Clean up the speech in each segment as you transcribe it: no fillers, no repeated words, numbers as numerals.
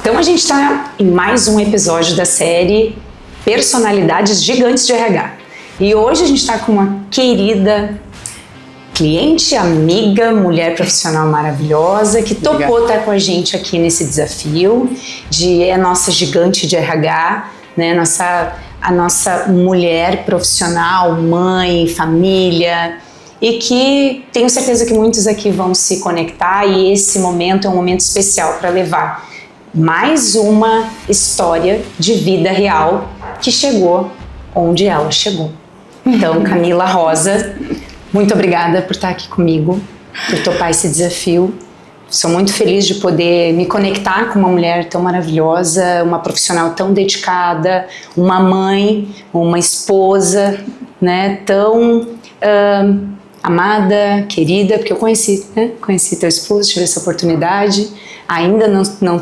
Então a gente está em mais um episódio da série Personalidades Gigantes de RH. E hoje a gente está com uma querida cliente, amiga, mulher profissional maravilhosa que topou estar com a gente aqui nesse desafio de a nossa gigante de RH, né? A nossa mulher profissional, mãe, família, e que tenho certeza que muitos aqui vão se conectar, e esse momento é um momento especial para levar mais uma história de vida real que chegou onde ela chegou. Então, Camila Rosa, muito obrigada por estar aqui comigo, por topar esse desafio. Sou muito feliz de poder me conectar com uma mulher tão maravilhosa, uma profissional tão dedicada, uma mãe, uma esposa, né, tão amada, querida, porque eu conheci teu esposo, tive essa oportunidade. Ainda não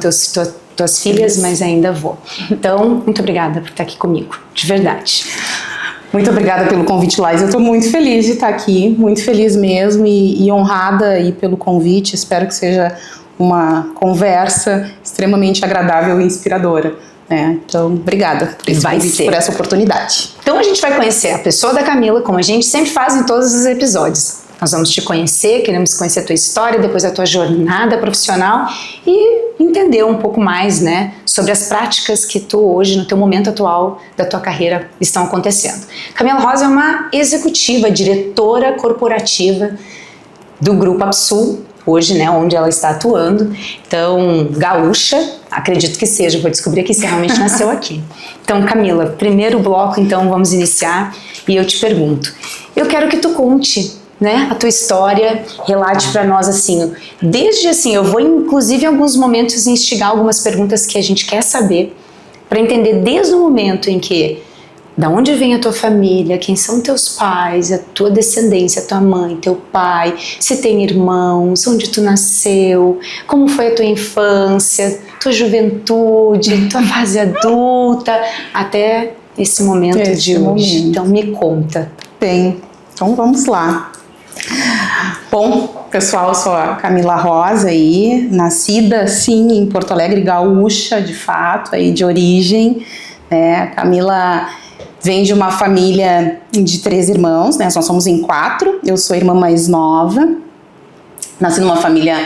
tuas filhas, mas ainda vou. Então, muito obrigada por estar aqui comigo, de verdade. Muito obrigada pelo convite, Laís. Eu estou muito feliz de estar aqui, muito feliz mesmo e honrada aí pelo convite. Espero que seja uma conversa extremamente agradável e inspiradora. Então, obrigada por esse convite, por essa oportunidade. Então, a gente vai conhecer a pessoa da Camila, como a gente sempre faz em todos os episódios. Nós vamos te conhecer, queremos conhecer a tua história, depois a tua jornada profissional e entender um pouco mais, né, sobre as práticas que tu hoje, no teu momento atual da tua carreira, estão acontecendo. Camila Rosa é uma executiva, diretora corporativa do Grupo Upsul, hoje, né, onde ela está atuando. Então, gaúcha, acredito que seja, vou descobrir aqui se realmente nasceu aqui. Então, Camila, primeiro bloco, então, vamos iniciar e eu te pergunto, eu quero que tu conte, né, a tua história, relate para nós assim, desde assim, eu vou inclusive em alguns momentos instigar algumas perguntas que a gente quer saber, para entender desde o momento em que, da onde vem a tua família, quem são teus pais, a tua descendência, a tua mãe, teu pai, se tem irmãos, onde tu nasceu, como foi a tua infância, tua juventude, tua fase adulta, até esse momento de hoje. Então me conta. Bem, então vamos lá. Bom, pessoal, eu sou a Camila Rosa aí, nascida sim em Porto Alegre, gaúcha de fato, aí de origem, né? A Camila vem de uma família de 3 irmãos, né? Nós somos em 4, eu sou a irmã mais nova, nasci numa família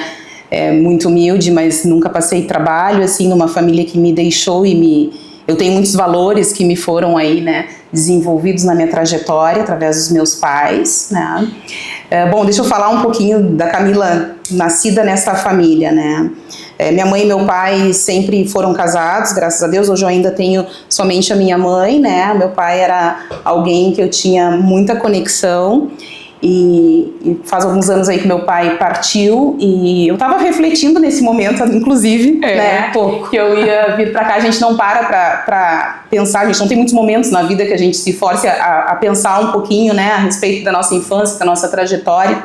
muito humilde, mas nunca passei trabalho, assim, numa família que me deixou eu tenho muitos valores que me foram aí, né, desenvolvidos na minha trajetória através dos meus pais, né. Bom, deixa eu falar um pouquinho da Camila nascida nessa família, né. Minha mãe e meu pai sempre foram casados, graças a Deus. Hoje eu ainda tenho somente a minha mãe, né. Meu pai era alguém que eu tinha muita conexão. E faz alguns anos aí que meu pai partiu e eu tava refletindo nesse momento, inclusive, né, que eu ia vir pra cá. A gente não pra pensar, a gente não tem muitos momentos na vida que a gente se force a pensar um pouquinho, né, a respeito da nossa infância, da nossa trajetória.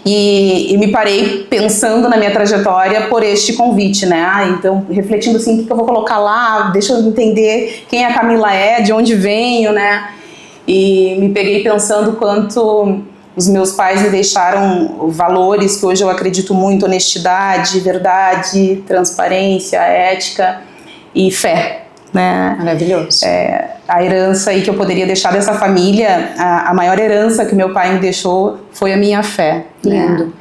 E me parei pensando na minha trajetória por este convite, né, então refletindo assim, o que eu vou colocar lá, deixa eu entender quem a Camila é, de onde venho, né. E me peguei pensando quanto os meus pais me deixaram valores que hoje eu acredito muito: honestidade, verdade, transparência, ética e fé, né? Maravilhoso. A herança aí que eu poderia deixar dessa família, a maior herança que meu pai me deixou foi a minha fé. Lindo. Né?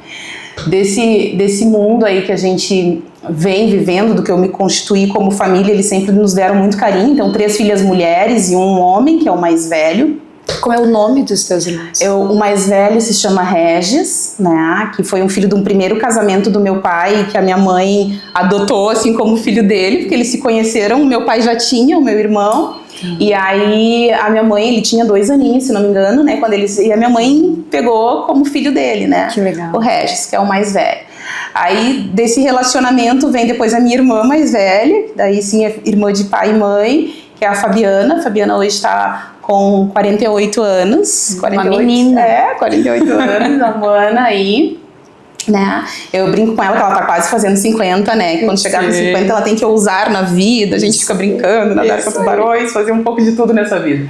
Desse mundo aí que a gente vem vivendo, do que eu me constituí como família, eles sempre nos deram muito carinho. Então, 3 filhas mulheres e um homem, que é o mais velho. Qual é o nome dos teus irmãos? O mais velho se chama Regis, né, que foi um filho de um primeiro casamento do meu pai, que a minha mãe adotou assim como filho dele, porque eles se conheceram. O meu pai já tinha, o meu irmão. E aí a minha mãe, ele tinha 2 aninhos, se não me engano, né, e a minha mãe pegou como filho dele, né? Que legal. O Regis, que é o mais velho. Aí desse relacionamento vem depois a minha irmã mais velha, daí sim é irmã de pai e mãe, que é a Fabiana. A Fabiana hoje está com 48 anos. 48, uma menina. 48 anos, a Mana aí. Né? Eu brinco com ela que ela tá quase fazendo 50, né? Que quando chegar nos 50 ela tem que ousar na vida, a gente fica brincando, nadar com tubarões, fazer um pouco de tudo nessa vida.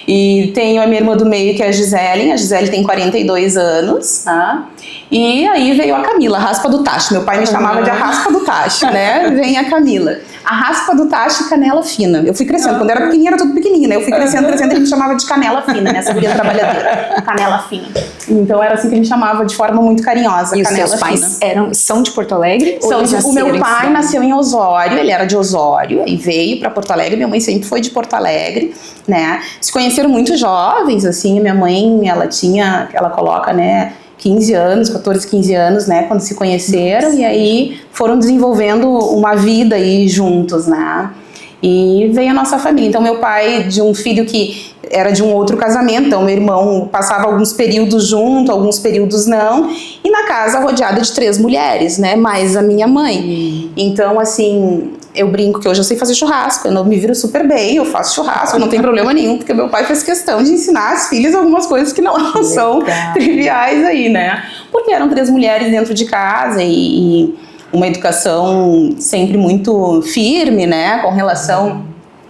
E tenho a minha irmã do meio, que é a Gisele tem 42 anos, tá? E aí veio a Camila, a raspa do tacho. Meu pai me chamava de a raspa do tacho, né? Vem a Camila. A raspa do tacho e canela fina. Eu fui crescendo, quando eu era pequenininha era tudo pequenininho, né? Eu fui crescendo, e ele me chamava de canela fina, né? Essa guria trabalhadeira. Canela fina. Então era assim que a gente chamava de forma muito carinhosa, E canela os seus pais fina. são de Porto Alegre? O meu pai nasceu em Osório, ele era de Osório, e veio para Porto Alegre. Minha mãe sempre foi de Porto Alegre, né? Se conheceram muito jovens, assim. Minha mãe, ela coloca, né, 15 anos, 14, 15 anos, né, quando se conheceram. E aí foram desenvolvendo uma vida aí juntos, né? E veio a nossa família. Então, meu pai, de um filho que era de um outro casamento, então meu irmão passava alguns períodos junto, alguns períodos não, e na casa rodeada de 3 mulheres, né, mais a minha mãe. Então, assim, eu brinco que hoje eu sei fazer churrasco, eu não me viro super bem, eu faço churrasco, não tem problema nenhum, porque meu pai fez questão de ensinar as filhas algumas coisas que não são triviais aí, né, porque eram 3 mulheres dentro de casa e uma educação sempre muito firme, né, com relação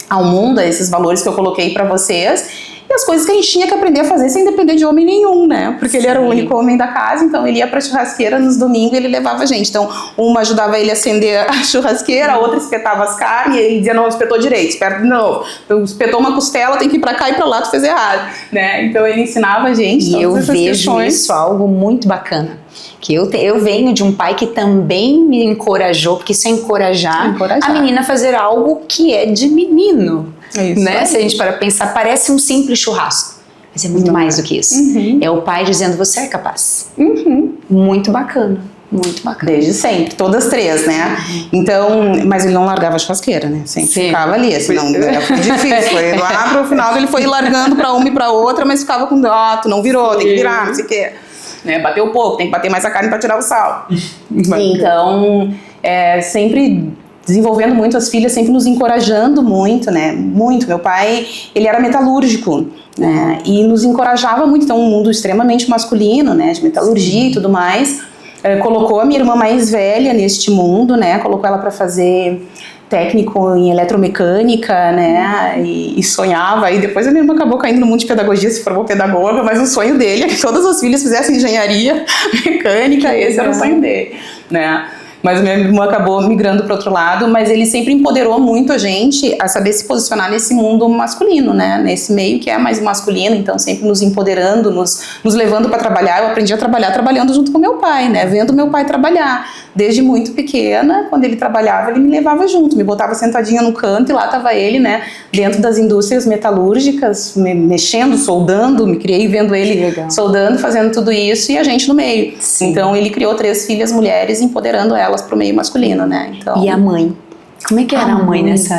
ao mundo, a esses valores que eu coloquei para vocês, e as coisas que a gente tinha que aprender a fazer sem depender de homem nenhum, né, porque ele era o único homem da casa, então ele ia pra churrasqueira nos domingos e ele levava a gente. Então, uma ajudava ele a acender a churrasqueira, a outra espetava as carnes, e ele dizia, não, espetou direito, espeta de novo. Então, espetou uma costela, tem que ir pra cá e pra lá, tu fez errado, né, então ele ensinava a gente. E eu vejo isso algo muito bacana. Que eu venho de um pai que também me encorajou, porque isso é encorajar a menina a fazer algo que é de menino. É isso, né? Se a gente para pensar, parece um simples churrasco, mas é muito mais do que isso. É o pai dizendo, você é capaz. Muito bacana. Muito bacana. Desde sempre, todas 3, né? Então, mas ele não largava a churrasqueira, né? Sempre ficava ali, assim, não, foi difícil. Foi lá pro final, ele foi largando pra uma e pra outra, mas ficava com, tu não virou, tem que virar, não sei o quê. Né, bateu pouco, tem que bater mais a carne para tirar o sal. Então, sempre desenvolvendo muito as filhas, sempre nos encorajando muito, né? Muito. Meu pai, ele era metalúrgico, né? E nos encorajava muito. Então, um mundo extremamente masculino, né? De metalurgia e tudo mais. Colocou a minha irmã mais velha neste mundo, né? Colocou ela para fazer técnico em eletromecânica, né, e sonhava, aí depois a minha irmã acabou caindo no mundo de pedagogia, se formou pedagoga, mas o sonho dele é que todas as filhas fizessem engenharia mecânica, esse era o sonho dele, né. Mas a minha irmã acabou migrando para outro lado, mas ele sempre empoderou muito a gente a saber se posicionar nesse mundo masculino, né? Nesse meio que é mais masculino, então sempre nos empoderando, nos levando para trabalhar. Eu aprendi a trabalhar trabalhando junto com meu pai, né? Vendo meu pai trabalhar. Desde muito pequena, quando ele trabalhava, ele me levava junto, me botava sentadinha no canto e lá estava ele, né? Dentro das indústrias metalúrgicas, mexendo, soldando, me criei vendo ele soldando, fazendo tudo isso e a gente no meio. Sim. Então ele criou 3 filhas mulheres, empoderando elas pro meio masculino, né? Então, e a mãe? Como é que era a mãe nessa...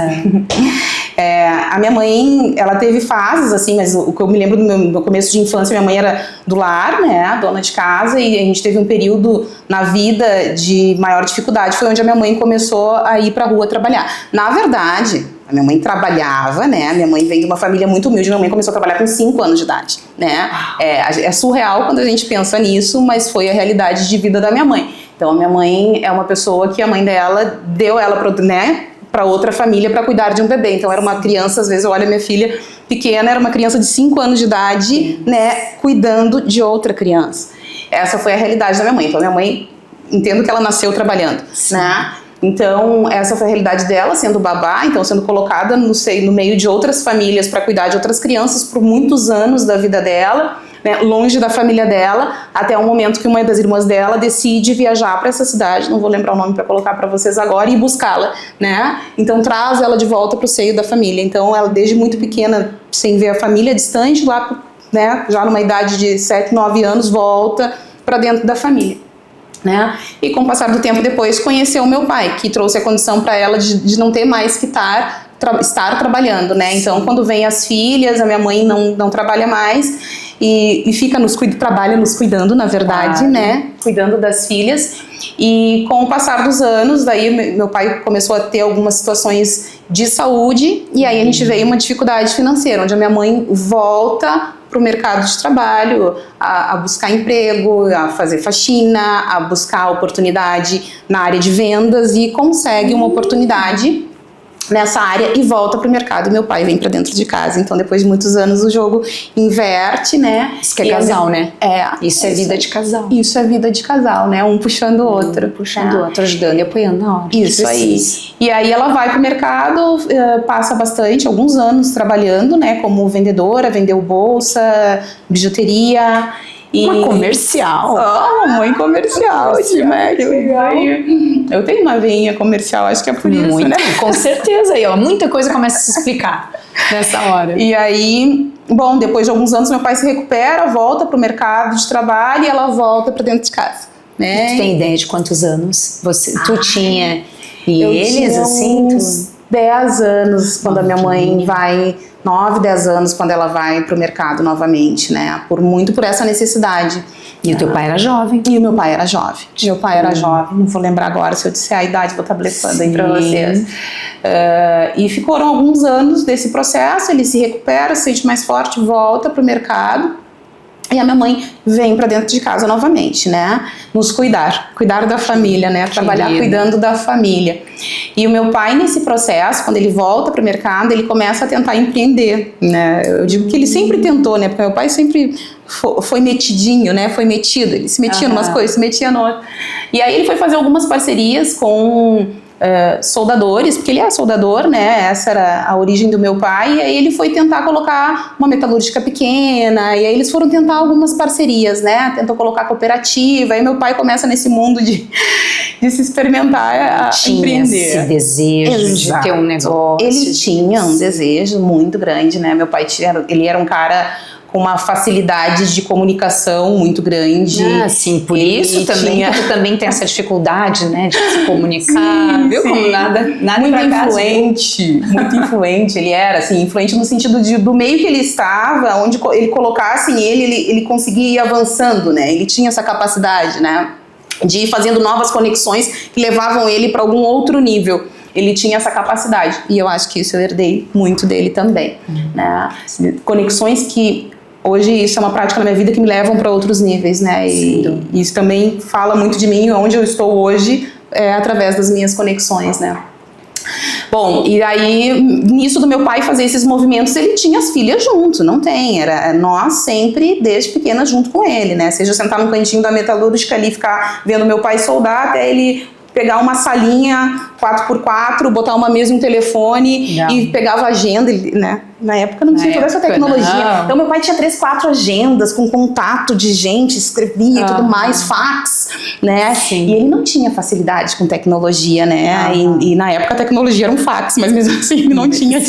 A minha mãe, ela teve fases, assim, mas o que eu me lembro do meu começo de infância, minha mãe era do lar, né, a dona de casa, e a gente teve um período na vida de maior dificuldade, foi onde a minha mãe começou a ir pra rua trabalhar. Na verdade, a minha mãe trabalhava, né, a minha mãe vem de uma família muito humilde, minha mãe começou a trabalhar com 5 anos de idade, né, é surreal quando a gente pensa nisso, mas foi a realidade de vida da minha mãe. Então a minha mãe é uma pessoa que a mãe dela deu ela para outra família para cuidar de um bebê. Então era uma criança, às vezes eu olho a minha filha pequena, era uma criança de 5 anos de idade, né, cuidando de outra criança. Essa foi a realidade da minha mãe. Então minha mãe, entendo que ela nasceu trabalhando, né? Então essa foi a realidade dela, sendo babá, então sendo colocada no meio de outras famílias para cuidar de outras crianças por muitos anos da vida dela, né, longe da família dela, até o momento que uma das irmãs dela decide viajar para essa cidade, não vou lembrar o nome para colocar para vocês agora, e buscá-la, né? Então traz ela de volta para o seio da família. Então ela desde muito pequena, sem ver a família distante, lá, né, já numa idade de 7, 9 anos, volta para dentro da família, né? E com o passar do tempo depois conheceu o meu pai, que trouxe a condição para ela de não ter mais que estar trabalhando, né? Então quando vem as filhas, a minha mãe não trabalha mais e fica trabalha nos cuidando, na verdade, né? Cuidando das filhas. E com o passar dos anos, daí meu pai começou a ter algumas situações de saúde e aí a gente veio uma dificuldade financeira, onde a minha mãe volta para o mercado de trabalho, a buscar emprego, a fazer faxina, a buscar oportunidade na área de vendas e consegue uma oportunidade nessa área e volta pro mercado e meu pai vem para dentro de casa. Então, depois de muitos anos, o jogo inverte, né? Isso que é casal, né? Isso é vida de casal. Isso é vida de casal, né? Um puxando o outro. Puxando o outro, ajudando e apoiando na hora. Isso aí. E aí ela vai pro mercado, passa alguns anos trabalhando, né? Como vendedora, vendeu bolsa, bijuteria. Uma comercial. Mãe comercial, que legal. Eu tenho uma veinha comercial, acho que é por isso, né? Com certeza, aí, ó, muita coisa começa a se explicar nessa hora. E aí, bom, depois de alguns anos meu pai se recupera, volta pro mercado de trabalho e ela volta para dentro de casa, né? E tu tem ideia de quantos anos tu tinha e eles, tinha assim? Uns 10 anos quando a minha mãe vai... 9, 10 anos quando ela vai pro mercado novamente, né? Por essa necessidade. E o teu pai era jovem? E o meu pai era jovem. Meu pai era jovem. Não vou lembrar agora, se eu disser a idade, vou estar blefando aí pra vocês. E foram alguns anos desse processo, ele se recupera, se sente mais forte, volta pro mercado. E a minha mãe vem para dentro de casa novamente, né? Nos cuidar da família, né? Trabalhar cuidando da família. E o meu pai, nesse processo, quando ele volta para o mercado, ele começa a tentar empreender, né? Eu digo que ele sempre tentou, né? Porque meu pai sempre foi metidinho, né? Foi metido, ele se metia em umas coisas, se metia em outras. E aí ele foi fazer algumas parcerias com... soldadores, porque ele é soldador, né? Essa era a origem do meu pai. E aí ele foi tentar colocar uma metalúrgica pequena, e aí eles foram tentar algumas parcerias, né? Tentou colocar cooperativa, aí meu pai começa nesse mundo de se experimentar, tinha empreender. Esse desejo de ter um negócio. Ele tinha um desejo muito grande, né? Meu pai ele era um cara com uma facilidade de comunicação muito grande. Sim, por isso também, tu também tem essa dificuldade, né, de se comunicar, sim, viu? Sim. Como nada muito influente, muito influente, ele era, assim, influente no sentido do meio que ele estava, onde ele colocasse ele conseguia ir avançando, né, ele tinha essa capacidade, né, de ir fazendo novas conexões que levavam ele para algum outro nível. Ele tinha essa capacidade, e eu acho que isso eu herdei muito dele também, né, conexões que hoje isso é uma prática na minha vida que me levam para outros níveis, né? E isso também fala muito de mim, onde eu estou hoje, através das minhas conexões, né? Bom, e aí, nisso do meu pai fazer esses movimentos, ele tinha as filhas junto, não tem, era nós sempre, desde pequena, junto com ele, né? Seja sentar no cantinho da metalúrgica ali, ficar vendo meu pai soldar, até ele pegar uma salinha 4x4, botar uma mesa e um telefone e pegava a agenda, né? Na época não tinha toda essa tecnologia. Não. Então meu pai tinha 3, 4 agendas com contato de gente, escrevia e tudo mais, fax, né? Sim. E ele não tinha facilidade com tecnologia, né? E na época a tecnologia era um fax, mas mesmo assim ele não tinha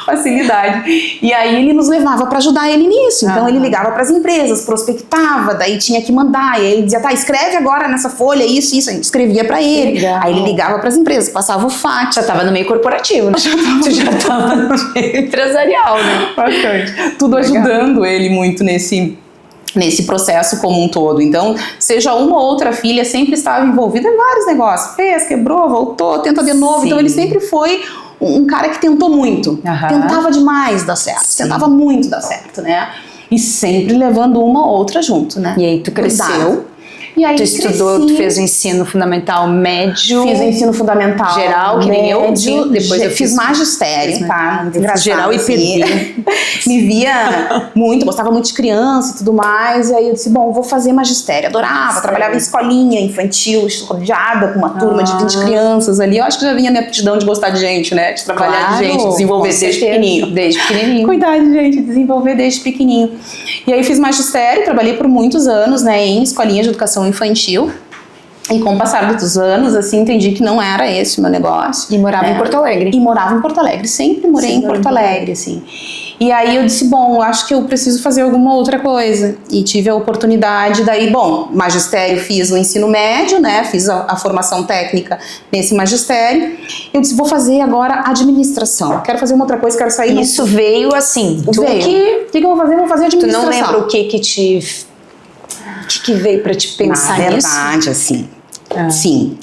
facilidade. E aí ele nos levava para ajudar ele nisso. Então ele ligava para as empresas, prospectava, daí tinha que mandar. E aí ele dizia, tá, escreve agora nessa folha isso, a gente escrevia para ele. Legal. Aí ele ligava para as empresas, passava o fax. Já tava no meio corporativo, né? Já tava no meio empresarial. Né? Bastante. Tudo ajudando ele muito nesse processo como um todo. Então, seja uma ou outra filha, sempre estava envolvida em vários negócios. Fez, quebrou, voltou, tenta de novo. Sim. Então, ele sempre foi um cara que tentou muito. Tentava demais dar certo. Sim. Tentava muito dar certo, né? E sempre levando uma ou outra junto, né? E aí, tu cresceu. E aí, tu estudou, tu fez o ensino fundamental médio? Fiz o ensino fundamental geral, que nem eu. Sim, depois eu fiz magistério, tá? Geral e perdi. Me via muito, gostava muito de criança e tudo mais. E aí eu disse, bom, vou fazer magistério. Adorava, trabalhava em escolinha infantil, rodeada com uma turma de 20 crianças ali. Eu acho que já vinha a minha aptidão de gostar de gente, né? De trabalhar de gente, desenvolver desde pequenininho. Desde pequenininho. Cuidar de gente, desenvolver desde pequenininho. E aí fiz magistério, trabalhei por muitos anos, né, em escolinha de educação infantil. E com o passar dos anos, assim, entendi que não era esse o meu negócio. E morava em Porto Alegre. E morava em Porto Alegre, sempre morei em Porto Alegre, assim. E aí eu disse, bom, acho que eu preciso fazer alguma outra coisa. E tive a oportunidade, daí, bom, magistério, fiz o ensino médio, né, fiz a formação técnica nesse magistério. Eu disse, vou fazer agora administração. Quero fazer uma outra coisa, quero sair... Isso veio assim. O que eu vou fazer? Vou fazer administração. Tu não lembra o que veio pra te pensar nisso? Na verdade, assim, sim.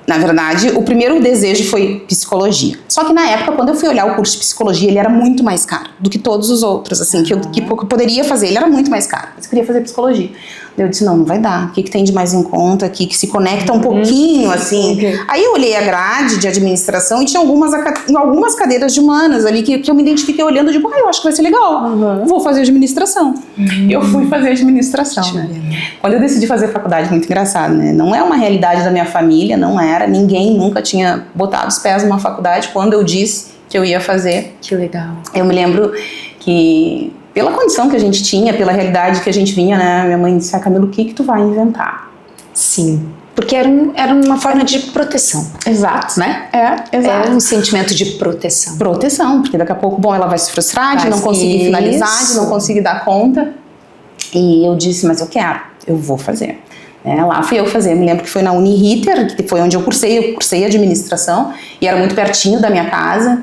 Na verdade, o primeiro desejo foi psicologia. Só que na época, quando eu fui olhar o curso de psicologia, ele era muito mais caro do que todos os outros, assim, que eu poderia fazer. Ele era muito mais caro, mas eu queria fazer psicologia. Eu disse, não vai dar. O que tem de mais em conta aqui, que se conecta um pouquinho, assim. Aí eu olhei a grade de administração e tinha algumas cadeiras de humanas ali que eu me identifiquei olhando e digo, eu acho que vai ser legal. Vou fazer administração. Eu fui fazer administração, né? Quando eu decidi fazer faculdade, muito engraçado, né? Não é uma realidade da minha família, não era. Ninguém nunca tinha botado os pés numa faculdade quando eu disse que eu ia fazer. Que legal. Eu me lembro que, pela condição que a gente tinha, pela realidade que a gente vinha, né? Minha mãe disse, Camila, o que tu vai inventar? Sim, porque era uma forma de proteção. Exato. Né? Exato. Era um sentimento de proteção. Proteção, porque daqui a pouco, ela vai se frustrar de não conseguir finalizar, de não conseguir dar conta. E eu disse, mas eu vou fazer. Lá fui eu fazer, me lembro que foi na Uniriter, que foi onde eu cursei administração, e era muito pertinho da minha casa.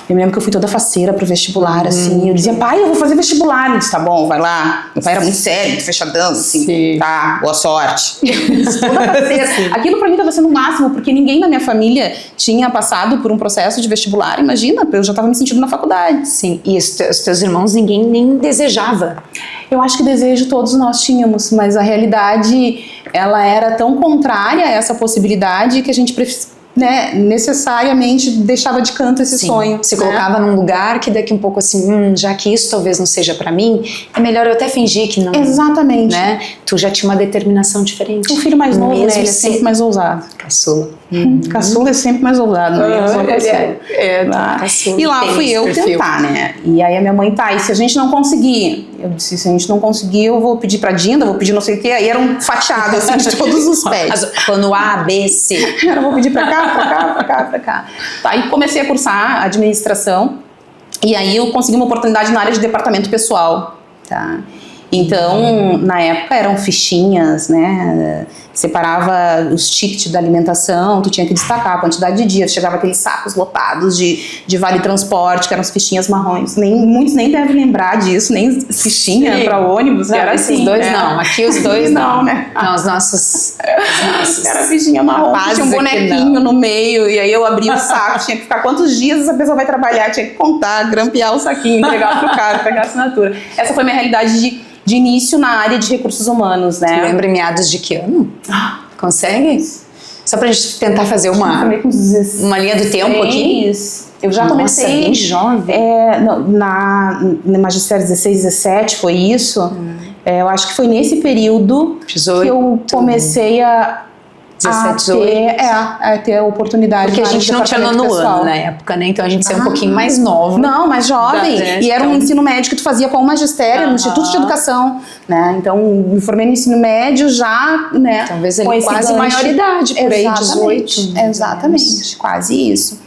Eu me lembro que eu fui toda faceira pro vestibular, assim, eu dizia, pai, eu vou fazer vestibular. Ele disse, tá bom, vai lá. Meu pai era muito sério, muito fechadão, assim, sim. Tá, boa sorte. Toda faceira. Aquilo pra mim tava sendo o máximo, porque ninguém na minha família tinha passado por um processo de vestibular, imagina, eu já tava me sentindo na faculdade. Sim, e os teus irmãos ninguém nem desejava. Eu acho que desejo todos nós tínhamos, mas a realidade, ela era tão contrária a essa possibilidade que a gente necessariamente deixava de canto esse sonho. Se colocava num lugar que daqui um pouco assim, já que isso talvez não seja pra mim, é melhor eu até fingir que não. Exatamente. Né? Tu já tinha uma determinação diferente. O filho mais novo, ele é sempre mais ousado. Caçula. Caçula é sempre mais ousado, né? Caçula. E lá fui eu tentar, né? E aí a minha mãe, e se a gente não conseguir? Eu disse, se a gente não conseguir, eu vou pedir pra Dinda, vou pedir não sei o quê. Aí era um fatiado, assim, de todos os pés. Plano A, B, C. Eu vou pedir pra cá. Aí comecei a cursar administração. E aí eu consegui uma oportunidade na área de departamento pessoal, tá? Então, na época eram fichinhas, né? Separava os tickets da alimentação, tu tinha que destacar a quantidade de dias, chegava aqueles sacos lotados de vale transporte, que eram as fichinhas marrons. Muitos nem devem lembrar disso, nem fichinha para ônibus. Não, era esses assim, dois não, aqui os dois não. Né? Não, os nossos. Era fichinha marrom, tinha um bonequinho no meio, e aí eu abria o saco, tinha que ficar quantos dias essa pessoa vai trabalhar, tinha que contar, grampear o saquinho, entregar pro cara, pegar a assinatura. Essa foi a minha realidade de início na área de recursos humanos, né? Tu lembra em meados de que ano? Consegue? Só pra gente tentar fazer uma linha do tempo aqui? Eu já comecei... Nossa, bem jovem. No magistério 16, 17 foi isso. Eu acho que foi nesse período 18, que eu comecei a 17, 18. A ter a oportunidade. Porque a gente não tinha nono ano na época, né? Então a gente saiu um pouquinho mais nova. Não, mais jovem. E era um ensino médio que tu fazia com o magistério, no Instituto de Educação, né? Então, me formei no ensino médio já, né? Talvez ele quase maioridade, por aí, 18. Exatamente, quase isso.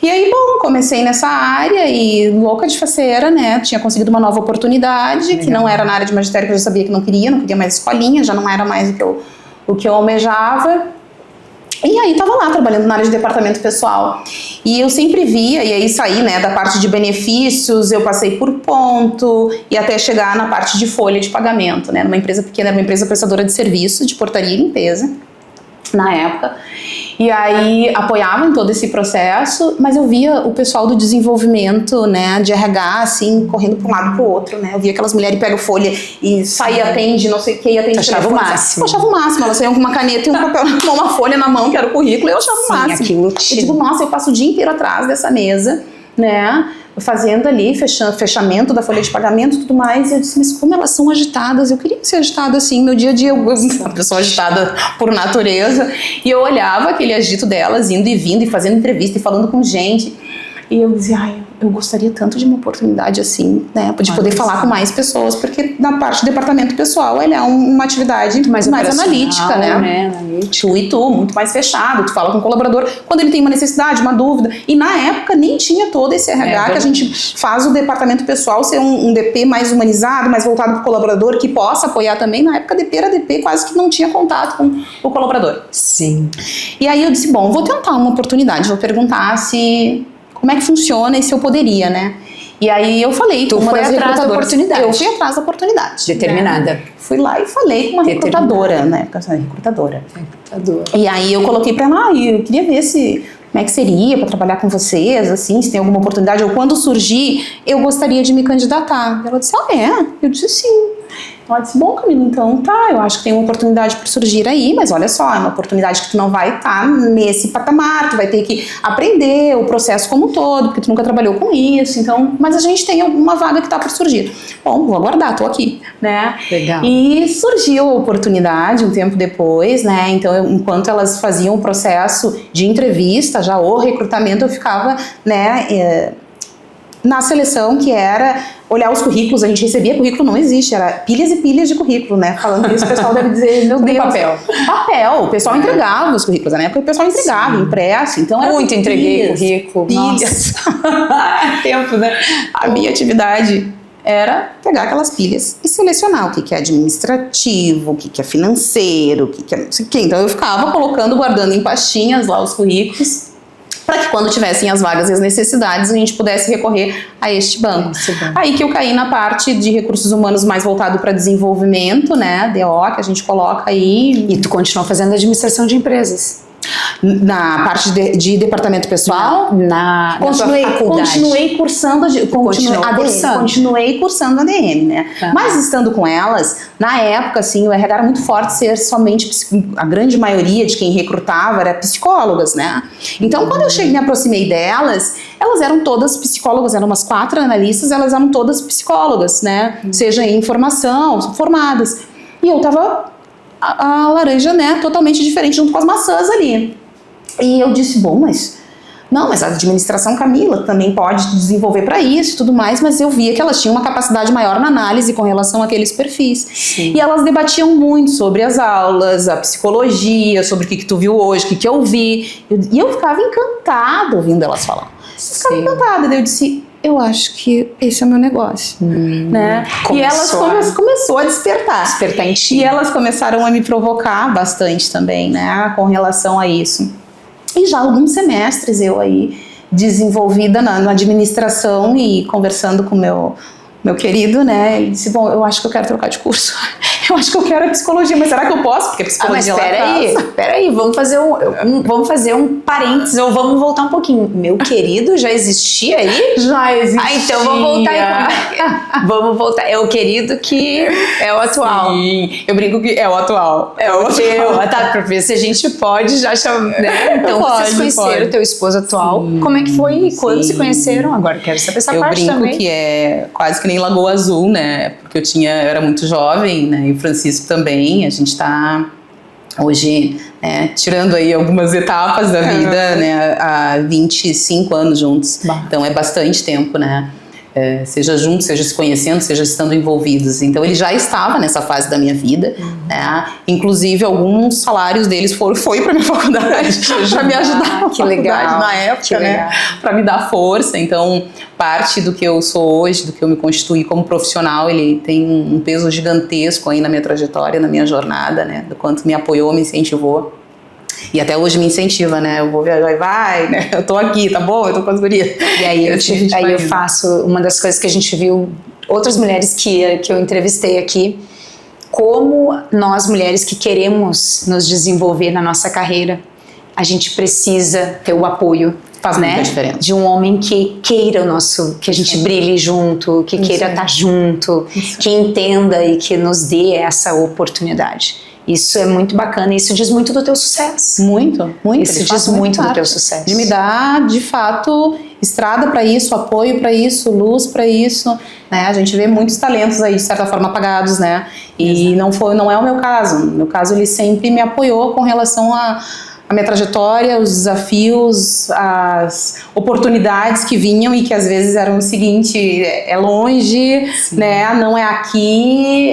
E aí, comecei nessa área e louca de faceira, né? Tinha conseguido uma nova oportunidade, que não era na área de magistério, que eu já sabia que não queria mais escolinha, já não era mais o que eu almejava. E aí tava lá trabalhando na área de departamento pessoal. E eu sempre via, e aí saí, né, da parte de benefícios, eu passei por ponto e até chegar na parte de folha de pagamento, né? Numa empresa pequena, era uma empresa prestadora de serviço, de portaria e limpeza, na época. E aí apoiava em todo esse processo, mas eu via o pessoal do desenvolvimento, né, de RH, assim, correndo para um lado para o outro, né? Eu via aquelas mulheres pegam folha e sai, atende, não sei o que, e atende. Achava o máximo. Eu achava o máximo. Elas saíam com uma caneta e um papel, uma folha na mão, que era o currículo, e eu achava o máximo. Aquilo eu digo, nossa, eu passo o dia inteiro atrás dessa mesa, né? Fazendo ali, fechamento da folha de pagamento e tudo mais, e eu disse, mas como elas são agitadas, eu queria ser agitada assim, meu dia a dia, eu uma pessoa agitada por natureza, e eu olhava aquele agito delas, indo e vindo, e fazendo entrevista, e falando com gente, e eu dizia, eu gostaria tanto de uma oportunidade assim, né, de poder falar com mais pessoas, porque na parte do departamento pessoal, ele é uma atividade mais analítica, né? Tu, muito mais fechado, tu fala com o colaborador quando ele tem uma necessidade, uma dúvida, e na época nem tinha todo esse RH que a gente faz o departamento pessoal ser um DP mais humanizado, mais voltado para o colaborador, que possa apoiar também. Na época DP era DP, quase que não tinha contato com o colaborador. Sim. E aí eu disse, vou tentar uma oportunidade, vou perguntar como é que funciona e se eu poderia, né? E aí eu falei com uma das recrutadoras. Eu fui atrás da oportunidade. Determinada. Né? Fui lá e falei com uma recrutadora, né? Recrutadora. E aí eu coloquei pra ela, eu queria ver como é que seria para trabalhar com vocês, assim, se tem alguma oportunidade, ou quando surgir, eu gostaria de me candidatar. Ela disse, é? Eu disse sim. Ela disse, bom, Camila, então tá, eu acho que tem uma oportunidade por surgir aí, mas olha só, é uma oportunidade que tu não vai estar nesse patamar, tu vai ter que aprender o processo como um todo, porque tu nunca trabalhou com isso, então, mas a gente tem uma vaga que tá por surgir. Bom, vou aguardar, tô aqui, né? Legal. E surgiu a oportunidade um tempo depois, né? Então, enquanto elas faziam o processo de entrevista, já o recrutamento, eu ficava, né, na seleção, que era olhar os currículos. A gente recebia currículo, não existe, era pilhas e pilhas de currículo, né? Falando isso, o pessoal deve dizer, meu Deus. Papel, o pessoal entregava os currículos, na época o pessoal entregava, impresso, então era muito entreguei currículo, pilhas. Tempo, né? A minha atividade era pegar aquelas pilhas e selecionar o que é administrativo, o que é financeiro, o que é não sei o que. Então eu ficava colocando, guardando em pastinhas lá os currículos, para que quando tivessem as vagas e as necessidades, a gente pudesse recorrer a este banco. Aí que eu caí na parte de recursos humanos mais voltado para desenvolvimento, né, DO, que a gente coloca aí. E tu continuou fazendo administração de empresas? Na parte de departamento pessoal? Continuei cursando continuei cursando ADM, né? Mas estando com elas, na época, assim, o RH era muito forte ser somente, a grande maioria de quem recrutava era psicólogas, né? Então, quando eu me aproximei delas, elas eram todas psicólogas, eram umas 4 analistas, elas eram todas psicólogas, né? Seja em formação, formadas. E eu tava a laranja, né, totalmente diferente, junto com as maçãs ali. E eu disse, bom, mas a administração, Camila, também pode desenvolver para isso e tudo mais, mas eu via que elas tinham uma capacidade maior na análise com relação àqueles perfis. Sim. E elas debatiam muito sobre as aulas, a psicologia, sobre o que tu viu hoje, o que eu vi. E eu ficava encantada ouvindo elas falar. Ficava encantada. Daí eu disse, eu acho que esse é o meu negócio, né? E elas começou a despertar em ti. E elas começaram a me provocar bastante também, né? Com relação a isso. E já alguns semestres eu aí desenvolvida na administração e conversando com meu querido, né? Ele disse, bom, eu acho que eu quero trocar de curso. Eu acho que eu quero a psicologia, mas será que eu posso? Porque a psicologia peraí, vamos fazer um parênteses, ou vamos voltar um pouquinho. Meu querido, já existia aí? Já existia. Então vamos voltar aí. Vamos voltar. É o querido que é o atual. Sim, eu brinco que é o atual. É o teu. Tá, pra ver se a gente pode já chamar, né? Então vocês conheceram o teu esposo atual. Sim, como é que foi? Quando se conheceram? Agora quero saber essa parte também. Eu brinco que é quase que nem Lagoa Azul, né? Porque eu era muito jovem, né? E o Francisco também. A gente tá hoje, né, tirando aí algumas etapas da vida, né? Há 25 anos juntos. Então é bastante tempo, né? Seja juntos, seja se conhecendo, seja estando envolvidos. Então ele já estava nessa fase da minha vida, né? Inclusive alguns salários deles foi para minha faculdade para me ajudar que legal na época, né? Para me dar força. Então parte do que eu sou hoje, do que eu me constituí como profissional, ele tem um peso gigantesco aí na minha trajetória, na minha jornada, né? Do quanto me apoiou, me incentivou. E até hoje me incentiva, né? Eu vou viajar e vai, né? Eu tô aqui, tá bom? Eu tô com as gurias. E aí eu faço uma das coisas que a gente viu, outras mulheres que eu entrevistei aqui, como nós mulheres que queremos nos desenvolver na nossa carreira, a gente precisa ter o apoio, faz muita diferença, de um homem que queira que a gente brilhe junto, que queira estar junto, que entenda e que nos dê essa oportunidade. Isso é muito bacana, isso diz muito do teu sucesso. Muito. Isso diz muito do teu sucesso. De me dar, de fato, estrada para isso, apoio para isso, luz para isso, né? A gente vê muitos talentos aí, de certa forma, apagados, né? E não é o meu caso. No meu caso, ele sempre me apoiou com relação a minha trajetória, os desafios, as oportunidades que vinham e que às vezes eram o seguinte, é longe, né? Não é aqui,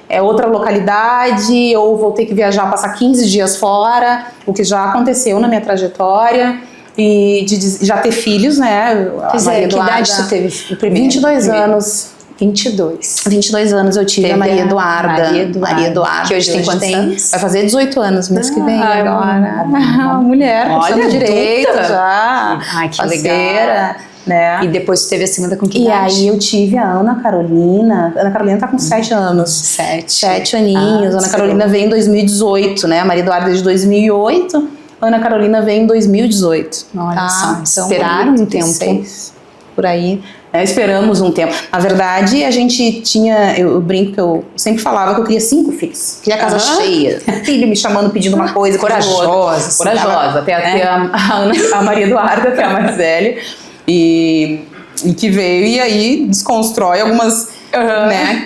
é outra localidade, ou vou ter que viajar, passar 15 dias fora, o que já aconteceu na minha trajetória, e de já ter filhos, né? Pois é, que idade você teve o primeiro? 22 anos. 22 anos eu tive a Maria Eduarda. Maria Eduarda. Que hoje tem quantos anos? Vai fazer 18 anos mês que vem agora. Uma mulher, olha, direito já. Ai, que legal. Né? E depois teve a segunda com que idade? E aí eu tive a Ana Carolina. Ana Carolina tá com 7 anos. 7 aninhos. Ana Carolina veio em 2018, né? A Maria Eduarda é de 2008. Ana Carolina veio em 2018. Olha só, esperaram um tempo. Por aí. Esperamos um tempo. Na verdade, a gente tinha, eu brinco que eu sempre falava que eu queria 5 filhos. Queria casa cheia. Filho me chamando, pedindo uma coisa. Corajosa. Corajosa. Até a Maria Eduarda, que é a mais velha. E que veio e aí desconstrói algumas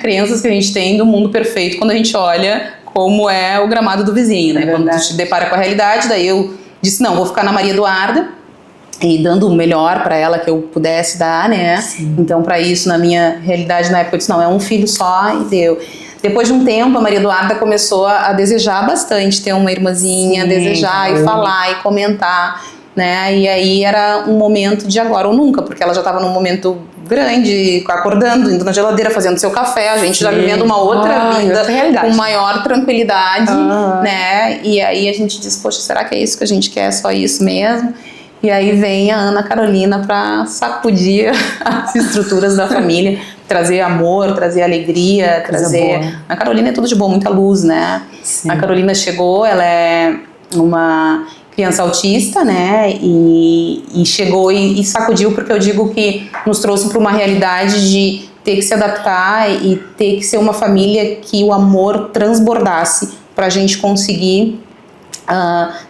crenças que a gente tem do mundo perfeito quando a gente olha como é o gramado do vizinho, né? Quando tu te depara com a realidade, daí eu disse, não, vou ficar na Maria Eduarda e dando o melhor para ela que eu pudesse dar, né? Sim. Então, para isso, na minha realidade, na época, eu disse, não, é um filho só e deu. Depois de um tempo, a Maria Eduarda começou a desejar bastante ter uma irmãzinha, desejar e falar e comentar, né? E aí era um momento de agora ou nunca, porque ela já estava num momento grande, acordando, indo na geladeira, fazendo seu café, a gente já vivendo uma outra vida com maior tranquilidade, né? E aí a gente diz, poxa, será que é isso que a gente quer? Só isso mesmo? E aí vem a Ana Carolina para sacudir as estruturas da família, trazer amor, trazer alegria, trazer... A Carolina é tudo de bom, muita luz, né? Sim. A Carolina chegou, ela é uma criança autista, né? E chegou e sacudiu, porque eu digo que nos trouxe para uma realidade de ter que se adaptar e ter que ser uma família que o amor transbordasse para a gente conseguir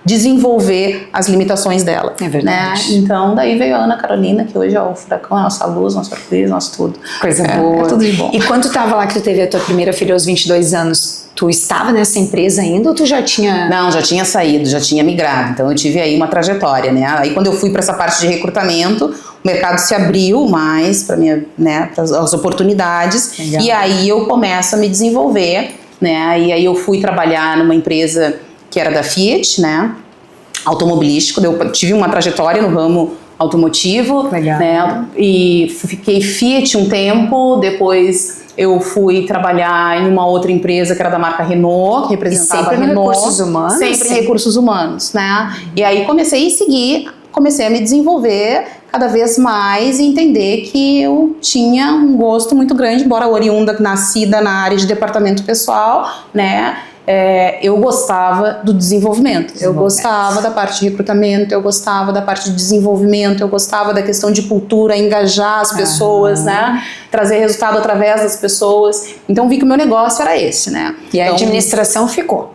desenvolver as limitações dela. É verdade. Né? Então, daí veio a Ana Carolina, que hoje é o furacão, a nossa luz, nosso arco-íris, nosso tudo. Coisa boa. É tudo de bom. E quando tu tava lá, que tu teve a tua primeira filha aos 22 anos, tu estava nessa empresa ainda ou tu já tinha... Não, já tinha saído, já tinha migrado. Então, eu tive aí uma trajetória, né? Aí, quando eu fui para essa parte de recrutamento, o mercado se abriu mais para as oportunidades. Legal. E aí eu começo a me desenvolver, né? E aí eu fui trabalhar numa empresa que era da Fiat, né, automobilístico. Eu tive uma trajetória no ramo automotivo. Legal. Né, e fiquei Fiat um tempo, depois eu fui trabalhar em uma outra empresa que era da marca Renault, que representava a Renault. Recursos humanos? Sempre recursos humanos, né, e aí comecei a me desenvolver cada vez mais e entender que eu tinha um gosto muito grande, embora oriunda, nascida na área de departamento pessoal, né, eu gostava do desenvolvimento, eu gostava da parte de recrutamento, eu gostava da parte de desenvolvimento, eu gostava da questão de cultura, engajar as pessoas, né? Trazer resultado através das pessoas. Então vi que o meu negócio era esse, né? E a administração ficou.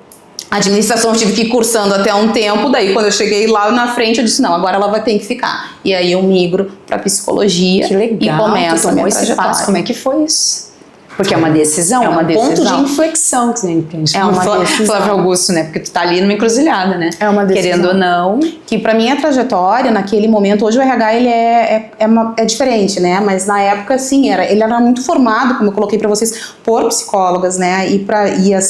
A administração eu tive que ir cursando até um tempo, daí quando eu cheguei lá na frente eu disse, não, agora ela vai ter que ficar. E aí eu migro para psicologia. Que legal, e começo a minha trajetória. Como é que foi isso? Porque é uma decisão, é um ponto de inflexão que você entende. É uma decisão. Flávio Augusto, né? Porque tu tá ali numa encruzilhada, né? É uma decisão. Querendo ou não. Que pra minha trajetória, naquele momento, hoje o RH ele é diferente, né? Mas na época, sim, ele era muito formado, como eu coloquei pra vocês, por psicólogas, né?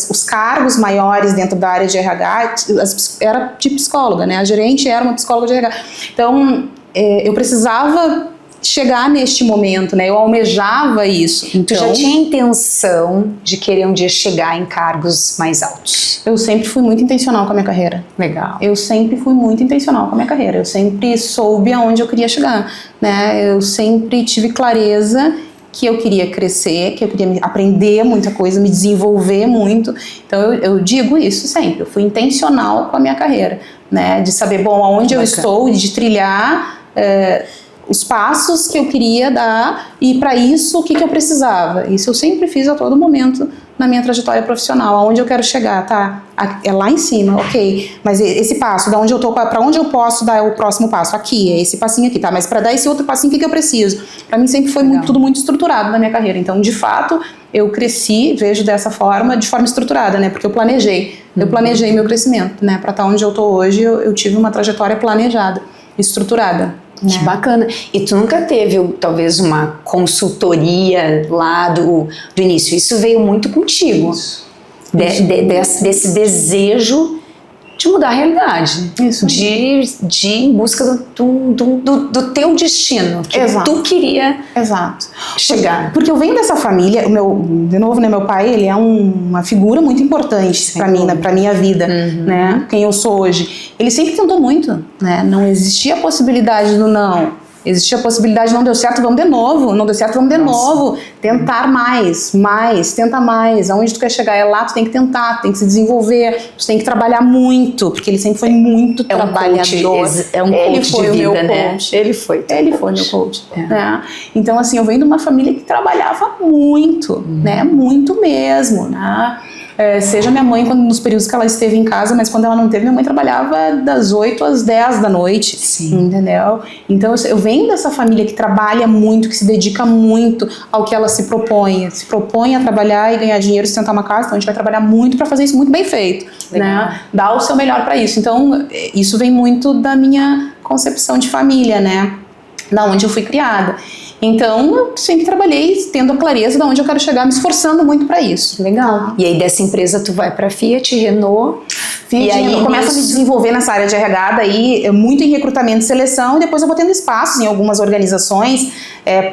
Os cargos maiores dentro da área de RH era de psicóloga, né? A gerente era uma psicóloga de RH. Então, eu precisava chegar neste momento, né? Eu almejava isso. Então, tu já tinha intenção de querer um dia chegar em cargos mais altos? Eu sempre fui muito intencional com a minha carreira. Legal. Eu sempre fui muito intencional com a minha carreira. Eu sempre soube aonde eu queria chegar, né? Eu sempre tive clareza que eu queria crescer, que eu queria aprender muita coisa, me desenvolver muito. Então eu digo isso sempre. Eu fui intencional com a minha carreira, né? De saber, bom, aonde eu estou, de trilhar os passos que eu queria dar e para isso o que eu precisava. Isso eu sempre fiz a todo momento na minha trajetória profissional. Aonde eu quero chegar, tá? É lá em cima, ok. Mas esse passo, da onde eu tô, para onde eu posso dar o próximo passo? Aqui, é esse passinho aqui, tá? Mas para dar esse outro passinho, o que eu preciso? Para mim sempre foi tudo muito estruturado na minha carreira. Então, de fato, eu cresci, vejo dessa forma, de forma estruturada, né? Porque eu planejei. Eu planejei meu crescimento, né? Para estar onde eu tô hoje, eu tive uma trajetória planejada, estruturada. Que bacana. E tu nunca teve, talvez, uma consultoria lá do início? Isso veio muito contigo. Desse desejo de mudar a realidade. Isso. De ir em busca do teu destino. Que tu queria chegar. Porque eu venho dessa família, de novo, né, meu pai, ele é uma figura muito importante para mim, né, pra minha vida, né, quem eu sou hoje. Ele sempre tentou muito, né, não existia a possibilidade do não. Existia a possibilidade, não deu certo, vamos de novo, não deu certo, vamos de novo, tentar mais, tenta mais, aonde tu quer chegar, é lá, tu tem que tentar, tem que se desenvolver, tu tem que trabalhar muito, porque ele sempre foi muito trabalhador. É um coach de vida, né? Ele foi meu coach. Né? Então, assim, eu venho de uma família que trabalhava muito, né? Muito mesmo, né? Seja minha mãe nos períodos que ela esteve em casa, mas quando ela não teve, minha mãe trabalhava das 8 às 10 da noite. Sim. Entendeu? Então eu venho dessa família que trabalha muito, que se dedica muito ao que ela se propõe a trabalhar e ganhar dinheiro, sustentar uma casa. Então a gente vai trabalhar muito para fazer isso muito bem feito, né? Dar o seu melhor para isso. Então isso vem muito da minha concepção de família, né? Da onde eu fui criada. Então, eu sempre trabalhei tendo a clareza de onde eu quero chegar, me esforçando muito para isso. Legal. E aí dessa empresa tu vai para Fiat, Renault, e aí eu começo a me desenvolver nessa área de RH, daí muito em recrutamento e seleção, e depois eu vou tendo espaços em algumas organizações,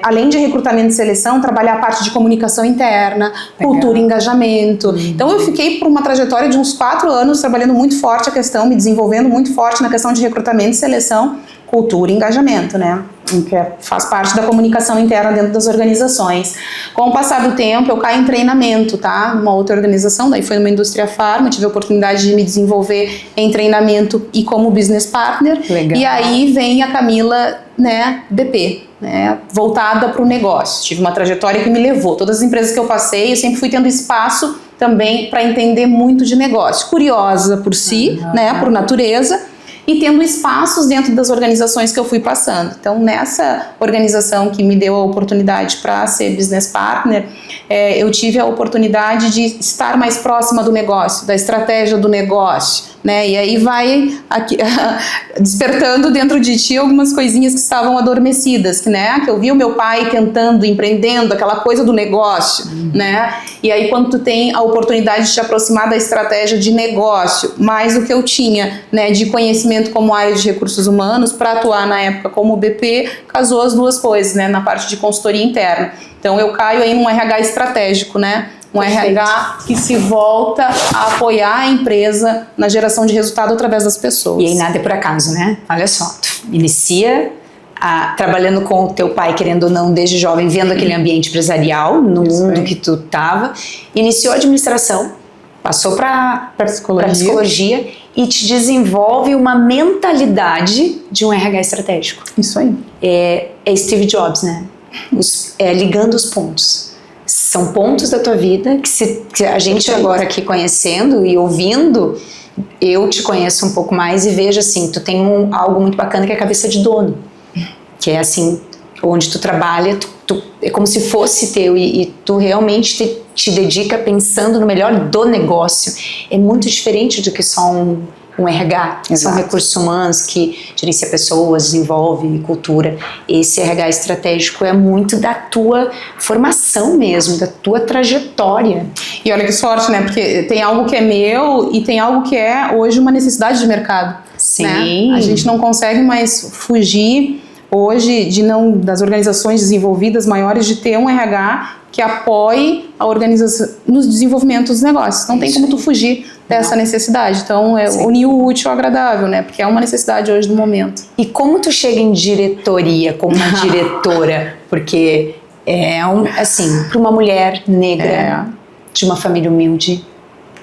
além de recrutamento e seleção, trabalhar a parte de comunicação interna, cultura e engajamento. Então eu fiquei por uma trajetória de uns 4 anos trabalhando muito forte a questão, me desenvolvendo muito forte na questão de recrutamento e seleção, cultura e engajamento, né? Que faz parte da comunicação interna dentro das organizações. Com o passar do tempo, eu caí em treinamento, tá? Numa outra organização, daí foi numa indústria farma, tive a oportunidade de me desenvolver em treinamento e como business partner. Legal. E aí vem a Camila, né, BP, né, voltada para o negócio. Tive uma trajetória que me levou. Todas as empresas que eu passei, eu sempre fui tendo espaço também para entender muito de negócio. Curiosa por si, né, por natureza, e tendo espaços dentro das organizações que eu fui passando. Então, nessa organização que me deu a oportunidade para ser business partner, eu tive a oportunidade de estar mais próxima do negócio, da estratégia do negócio, né? E aí vai aqui, despertando dentro de ti algumas coisinhas que estavam adormecidas, né? Que eu vi o meu pai tentando, empreendendo, aquela coisa do negócio, né? E aí quando tu tem a oportunidade de te aproximar da estratégia de negócio, mais do que eu tinha, né, de conhecimento como área de recursos humanos, para atuar na época como BP, casou as duas coisas, né? Na parte de consultoria interna. Então eu caio aí num RH estratégico, né? Um RH que se volta a apoiar a empresa na geração de resultado através das pessoas. E aí nada é por acaso, né? Olha só, tu inicia trabalhando com o teu pai, querendo ou não, desde jovem, vendo aquele ambiente empresarial, no mundo que tu estava, iniciou a administração, passou para psicologia e te desenvolve uma mentalidade de um RH estratégico. Isso aí. É Steve Jobs, né? Ligando os pontos. São pontos da tua vida que a gente agora aqui conhecendo e ouvindo, eu te conheço um pouco mais e vejo assim, tu tem algo muito bacana que é a cabeça de dono, que é assim, onde tu trabalha, é como se fosse teu e tu realmente te dedica pensando no melhor do negócio. É muito diferente do que só um RH, são recursos humanos que gerencia pessoas, desenvolve cultura. Esse RH estratégico é muito da tua formação mesmo, da tua trajetória. E olha que sorte, né? Porque tem algo que é meu e tem algo que é hoje uma necessidade de mercado. Sim. Né? A gente não consegue mais fugir hoje das organizações desenvolvidas maiores de ter um RH que apoie a organização nos desenvolvimentos dos negócios. Não tem como tu fugir dessa necessidade. Então, unir o útil ao agradável, né? Porque é uma necessidade hoje do momento. E como tu chega em diretoria, como uma diretora? Porque assim, para uma mulher negra, de uma família humilde,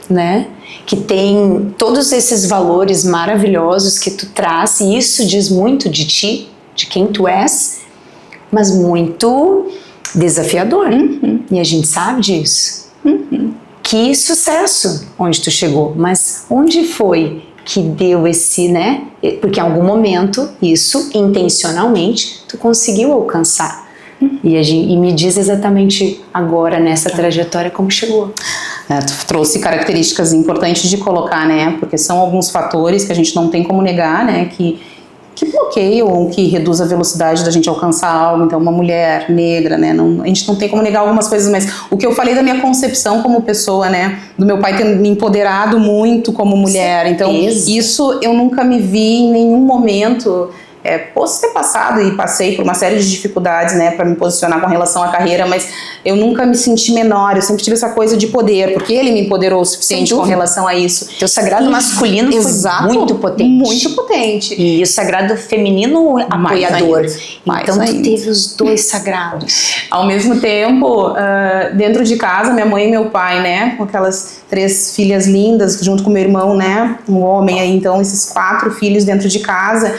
né? Que tem todos esses valores maravilhosos que tu traz, e isso diz muito de ti, de quem tu és, mas muito desafiador. E a gente sabe disso. Que sucesso onde tu chegou, mas onde foi que deu esse, né? Porque em algum momento, isso, intencionalmente, tu conseguiu alcançar. E me diz exatamente agora, nessa trajetória, como chegou. Tu trouxe características importantes de colocar, né? Porque são alguns fatores que a gente não tem como negar, né? Que bloqueiam ou que reduz a velocidade da gente alcançar algo. Então, uma mulher negra, né? A gente não tem como negar algumas coisas, mas o que eu falei da minha concepção como pessoa, né? Do meu pai ter me empoderado muito como mulher. Então, isso eu nunca me vi em nenhum momento posso ter passado e passei por uma série de dificuldades, né, para me posicionar com relação à carreira, mas eu nunca me senti menor, eu sempre tive essa coisa de poder, porque ele me empoderou o suficiente com relação a isso. Teu sagrado masculino foi muito potente. Muito potente. E o sagrado feminino apoiador. Então tu teve os dois sagrados. Ao mesmo tempo, dentro de casa, minha mãe e meu pai, né, com aquelas 3 filhas lindas, junto com meu irmão, né, um homem aí, então esses 4 filhos dentro de casa,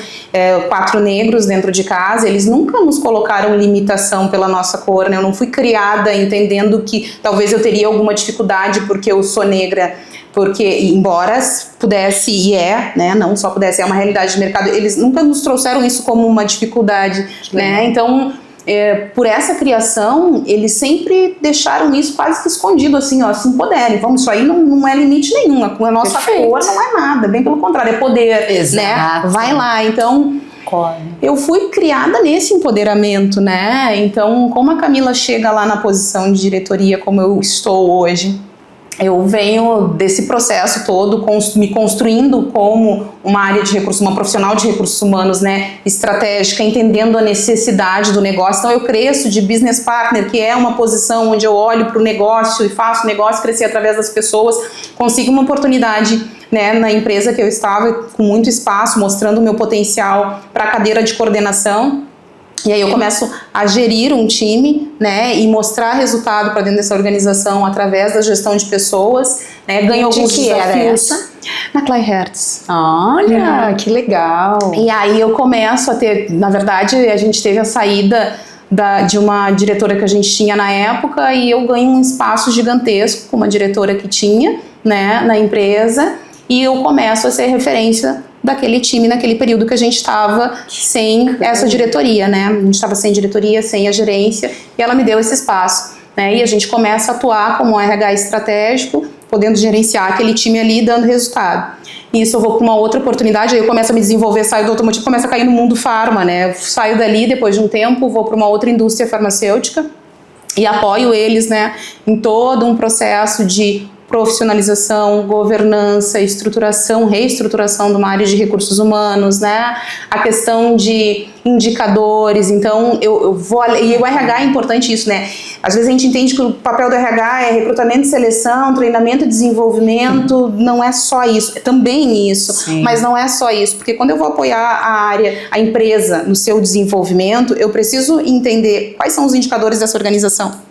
4 negros dentro de casa, eles nunca nos colocaram limitação pela nossa cor, né, eu não fui criada entendendo que talvez eu teria alguma dificuldade porque eu sou negra, porque embora pudesse e né, não só pudesse, é uma realidade de mercado, eles nunca nos trouxeram isso como uma dificuldade, né, então por essa criação, eles sempre deixaram isso quase que escondido, assim, ó, se empoderem, vamos, isso aí não é limite nenhum, a nossa cor não é nada, bem pelo contrário, é poder, né, vai lá, então eu fui criada nesse empoderamento, né, então como a Camila chega lá na posição de diretoria como eu estou hoje, eu venho desse processo todo, me construindo como uma área de recursos, uma profissional de recursos humanos, né, estratégica, entendendo a necessidade do negócio. Então eu cresço de business partner, que é uma posição onde eu olho para o negócio e faço o negócio crescer através das pessoas, consigo uma oportunidade, né, na empresa que eu estava, com muito espaço, mostrando o meu potencial para a cadeira de coordenação. E aí eu começo a gerir um time, né, e mostrar resultado para dentro dessa organização através da gestão de pessoas, né, ganho alguns desafios. Era essa? Na Clay Hertz. Olha, que legal. E aí eu começo a ter, na verdade, a gente teve a saída de uma diretora que a gente tinha na época e eu ganho um espaço gigantesco com uma diretora que tinha, né, na empresa, e eu começo a ser referência daquele time naquele período que a gente estava sem essa diretoria, né? A gente estava sem diretoria, sem a gerência, e ela me deu esse espaço, né? E a gente começa a atuar como um RH estratégico, podendo gerenciar aquele time ali, dando resultado. E isso eu vou para uma outra oportunidade, aí eu começo a me desenvolver, saio do automotivo, começo a cair no mundo farma, né? Eu saio dali, depois de um tempo, vou para uma outra indústria farmacêutica e apoio eles, né, em todo um processo de profissionalização, governança, estruturação, reestruturação de uma área de recursos humanos, né? A questão de indicadores, então eu vou, e o RH é importante isso, né? Às vezes a gente entende que o papel do RH é recrutamento e seleção, treinamento e desenvolvimento, não é só isso, é também isso, sim, mas não é só isso, porque quando eu vou apoiar a área, a empresa no seu desenvolvimento, eu preciso entender quais são os indicadores dessa organização.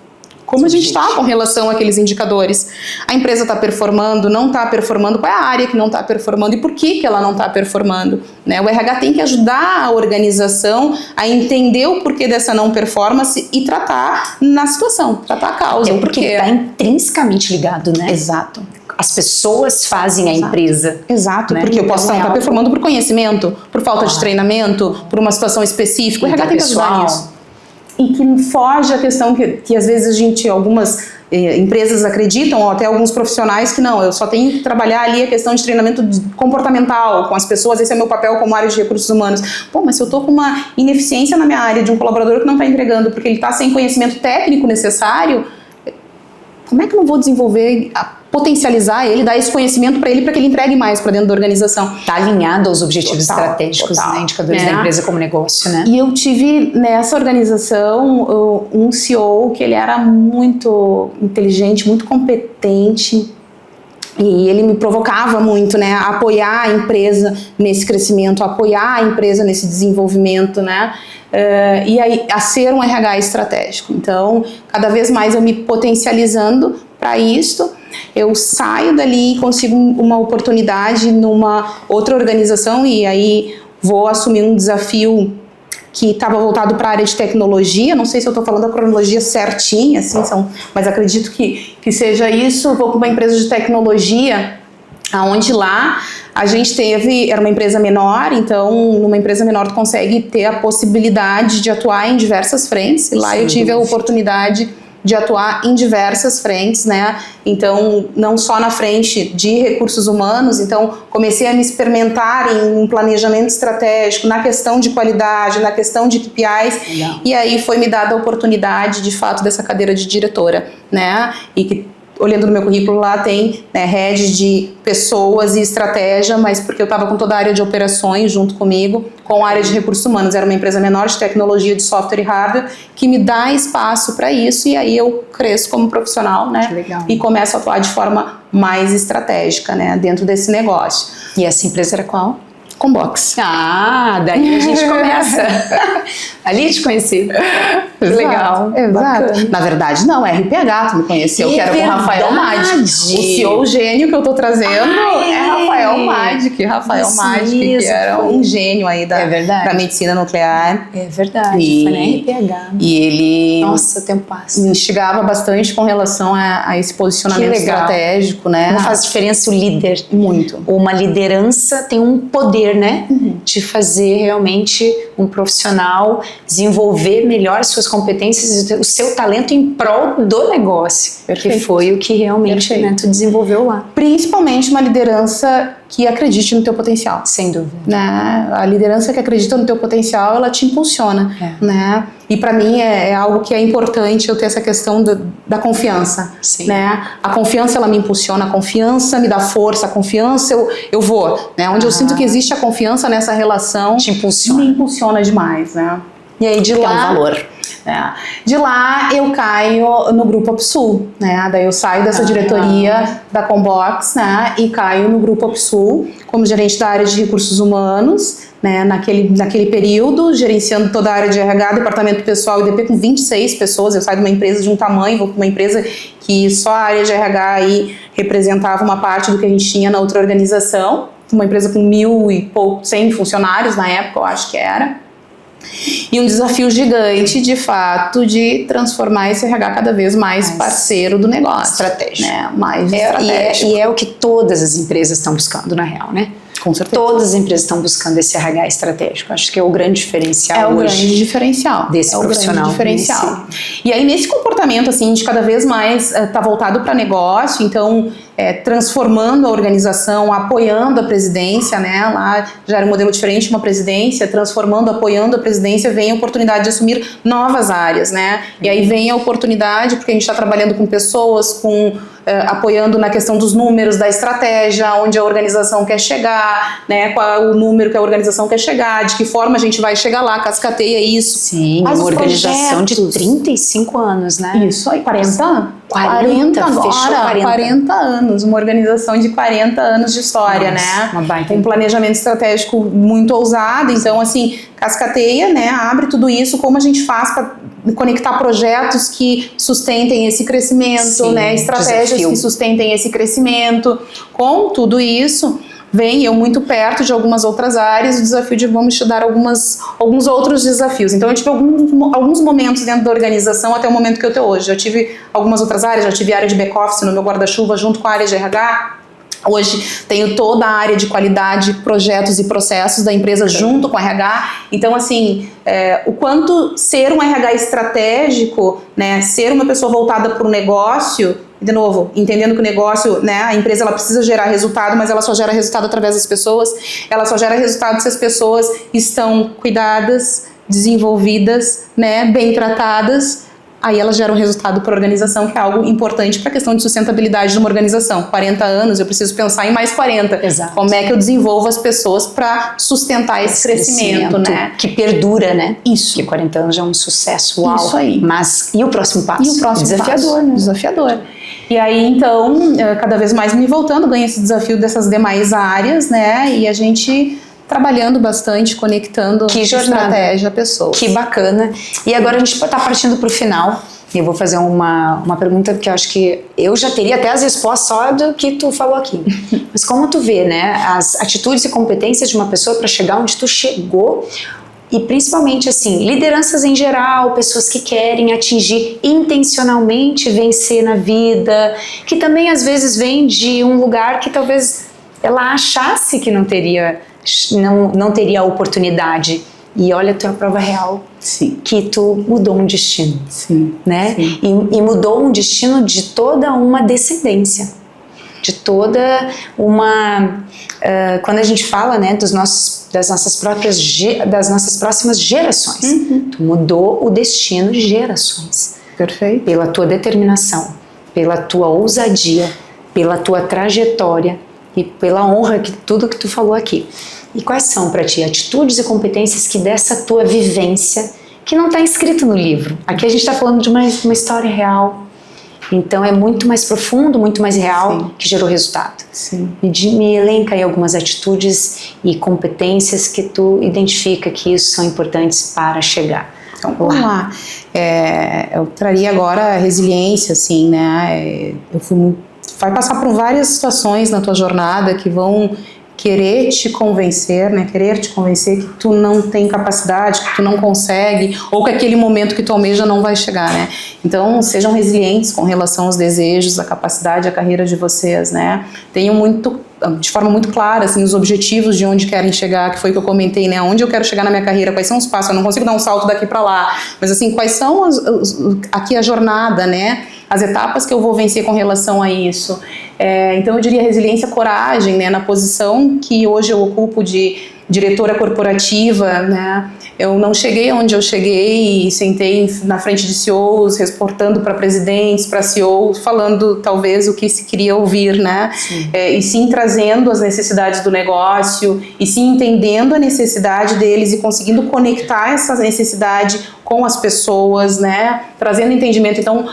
Como a gente está com relação àqueles indicadores? A empresa está performando, não está performando? Qual é a área que não está performando e por que ela não está performando? Né? O RH tem que ajudar a organização a entender o porquê dessa não performance e tratar na situação, tratar a causa. É porque está intrinsecamente ligado, né? Exato. As pessoas fazem a empresa. Exato, né? Porque eu posso não estar performando por conhecimento, por falta de treinamento, por uma situação específica. O RH tem que ajudar nisso. E que foge a questão que às vezes algumas empresas acreditam, ou até alguns profissionais, que não, eu só tenho que trabalhar ali a questão de treinamento comportamental com as pessoas, esse é meu papel como área de recursos humanos. Pô, mas se eu estou com uma ineficiência na minha área de um colaborador que não está entregando porque ele está sem conhecimento técnico necessário, como é que eu não vou desenvolver, potencializar ele, dar esse conhecimento para ele entregue mais para dentro da organização? Está alinhado aos objetivos estratégicos, né, indicadores da empresa como negócio, né? E eu tive nessa organização um CEO que ele era muito inteligente, muito competente, e ele me provocava muito, né, a apoiar a empresa nesse crescimento, a apoiar a empresa nesse desenvolvimento, né? E aí, a ser um RH estratégico. Então, cada vez mais eu me potencializando para isto, eu saio dali e consigo uma oportunidade numa outra organização e aí vou assumir um desafio que estava voltado para a área de tecnologia. Não sei se eu estou falando a cronologia certinha, assim, mas acredito que seja isso. Vou para uma empresa de tecnologia, aonde lá a gente era uma empresa menor, então numa empresa menor tu consegue ter a possibilidade de atuar em diversas frentes, e lá eu tive a oportunidade de atuar em diversas frentes, né? Então, não só na frente de recursos humanos, então comecei a me experimentar em um planejamento estratégico, na questão de qualidade, na questão de KPIs, legal. E aí foi me dada a oportunidade, de fato, dessa cadeira de diretora, né? E que olhando no meu currículo lá tem, né, head de pessoas e estratégia, mas porque eu estava com toda a área de operações junto comigo, com a área de recursos humanos. Era uma empresa menor de tecnologia, de software e hardware, que me dá espaço para isso, e aí eu cresço como profissional, né? Que legal. E começo a atuar de forma mais estratégica, né, dentro desse negócio. E essa empresa era qual? Combox. Ah, daí a gente começa. Ali te conheci. Que legal. Exato. Bacana. Na verdade, não, é RPH, tu me conheceu, que era com o Rafael Magic. O CEO gênio que eu tô trazendo é Rafael Magic. Rafael Magic, que era um gênio aí da medicina nuclear. É verdade, foi na RPH. E ele... Nossa, o tempo passa. Me instigava bastante com relação a esse posicionamento estratégico, né? Como faz diferença o líder? Muito. Uma liderança tem um poder, né? De fazer realmente um profissional desenvolver melhor suas competências e o seu talento em prol do negócio. Perfeito. Que foi o que realmente, né, tu desenvolveu lá. Principalmente uma liderança que acredite no teu potencial. Sem dúvida. Né? A liderança que acredita no teu potencial, ela te impulsiona, né? E para mim é algo que é importante eu ter essa questão da confiança, né? A confiança, ela me impulsiona, a confiança me dá força, a confiança eu vou, né? Onde eu sinto que existe a confiança nessa relação, te impulsiona. Me impulsiona demais, né? E aí de lá... é um valor. De lá eu caio no Grupo Upsul, né? Daí eu saio dessa diretoria da Combox, né? E caio no Grupo Upsul como gerente da área de recursos humanos, né? Naquele período, gerenciando toda a área de RH, departamento pessoal e DP com 26 pessoas. Eu saio de uma empresa de um tamanho, vou para uma empresa que só a área de RH aí representava uma parte do que a gente tinha na outra organização. Uma empresa com 1.100 funcionários na época, eu acho que era. E um desafio gigante, de fato, de transformar esse RH cada vez mais parceiro do negócio. Estratégico. Né? Mais estratégico. E é o que todas as empresas estão buscando, na real, né? Com certeza. Todas as empresas estão buscando esse RH estratégico. Acho que é o grande diferencial hoje. É o grande diferencial. Desse profissional. Grande diferencial. E aí, nesse comportamento, assim, de cada vez mais tá voltado para negócio, então, transformando a organização, apoiando a presidência, né? Lá já era um modelo diferente, uma presidência, transformando, apoiando a presidência, vem a oportunidade de assumir novas áreas, né? E aí vem a oportunidade, porque a gente está trabalhando com pessoas, apoiando na questão dos números, da estratégia, onde a organização quer chegar, né? Qual é o número que a organização quer chegar, de que forma a gente vai chegar lá, cascateia isso. Sim, uma organização de 35 anos, né? Isso aí, 40? 40 agora, fechou 40 anos, uma organização de 40 anos de história, né? Uma baita. Um planejamento estratégico muito ousado, então assim, cascateia, né? Abre tudo isso, como a gente faz para conectar projetos que sustentem esse crescimento, né? Estratégias que sustentem esse crescimento. Com tudo isso, vem eu muito perto de algumas outras áreas, o desafio de vamos estudar alguns outros desafios. Então eu tive alguns momentos dentro da organização até o momento que eu estou hoje. Já tive algumas outras áreas, já tive área de back-office no meu guarda-chuva junto com a área de RH. Hoje tenho toda a área de qualidade, projetos e processos da empresa junto com o RH. Então, assim, o quanto ser um RH estratégico, né, ser uma pessoa voltada para o negócio, de novo, entendendo que o negócio, né, a empresa ela precisa gerar resultado, mas ela só gera resultado através das pessoas. Ela só gera resultado se as pessoas estão cuidadas, desenvolvidas, né, bem tratadas. Aí elas geram resultado para a organização, que é algo importante para a questão de sustentabilidade de uma organização. 40 anos, eu preciso pensar em mais 40. Exato. Como é que eu desenvolvo as pessoas para sustentar esse crescimento, né? Que perdura, né? Isso. Porque 40 anos já é um sucesso, uau. Isso aí. Mas, e o próximo passo? E o próximo desafiador, passo? né? Desafiador. E aí, então, cada vez mais me voltando, ganho esse desafio dessas demais áreas, né? E a gente trabalhando bastante, conectando estratégia a pessoas. Que bacana. E agora a gente está partindo para o final. Eu vou fazer uma pergunta que eu acho que eu já teria até as respostas só do que tu falou aqui. Mas como tu vê, né, as atitudes e competências de uma pessoa para chegar onde tu chegou, e principalmente assim, lideranças em geral, pessoas que querem atingir intencionalmente, vencer na vida, que também às vezes vem de um lugar que talvez ela achasse que não teria a oportunidade. E olha, tu é a prova real. Sim. Que tu mudou um destino. Sim. Né? Sim. E mudou um destino de toda uma descendência. De toda uma... quando a gente fala, né, das nossas próximas gerações. Tu mudou o destino de gerações. Perfeito. Pela tua determinação, pela tua ousadia, pela tua trajetória e pela honra que tudo que tu falou aqui. E quais são para ti atitudes e competências que dessa tua vivência, que não está escrito no livro? Aqui a gente está falando de uma história real, então é muito mais profundo, muito mais real, sim, que gerou resultado. Sim. Me elenca aí algumas atitudes e competências que tu identifica que isso são importantes para chegar. Então, vamos lá. Eu traria agora a resiliência, assim, né? Vai passar por várias situações na tua jornada que vão querer te convencer, né? Querer te convencer que tu não tem capacidade, que tu não consegue, ou que aquele momento que tu almeja não vai chegar, né? Então, sejam resilientes com relação aos desejos, a capacidade, a carreira de vocês, né? Tenham de forma muito clara, assim, os objetivos de onde querem chegar, que foi o que eu comentei, né? Onde eu quero chegar na minha carreira, quais são os passos, eu não consigo dar um salto daqui para lá, mas assim, quais são aqui a jornada, né? As etapas que eu vou vencer com relação a isso. Então eu diria resiliência, coragem, né? Na posição que hoje eu ocupo de diretora corporativa, né? Eu não cheguei onde eu cheguei e sentei na frente de CEOs, reportando para presidentes, para CEOs, falando talvez o que se queria ouvir, né? E sim trazendo as necessidades do negócio, e sim entendendo a necessidade deles e conseguindo conectar essa necessidade com as pessoas, né? Trazendo entendimento. Então,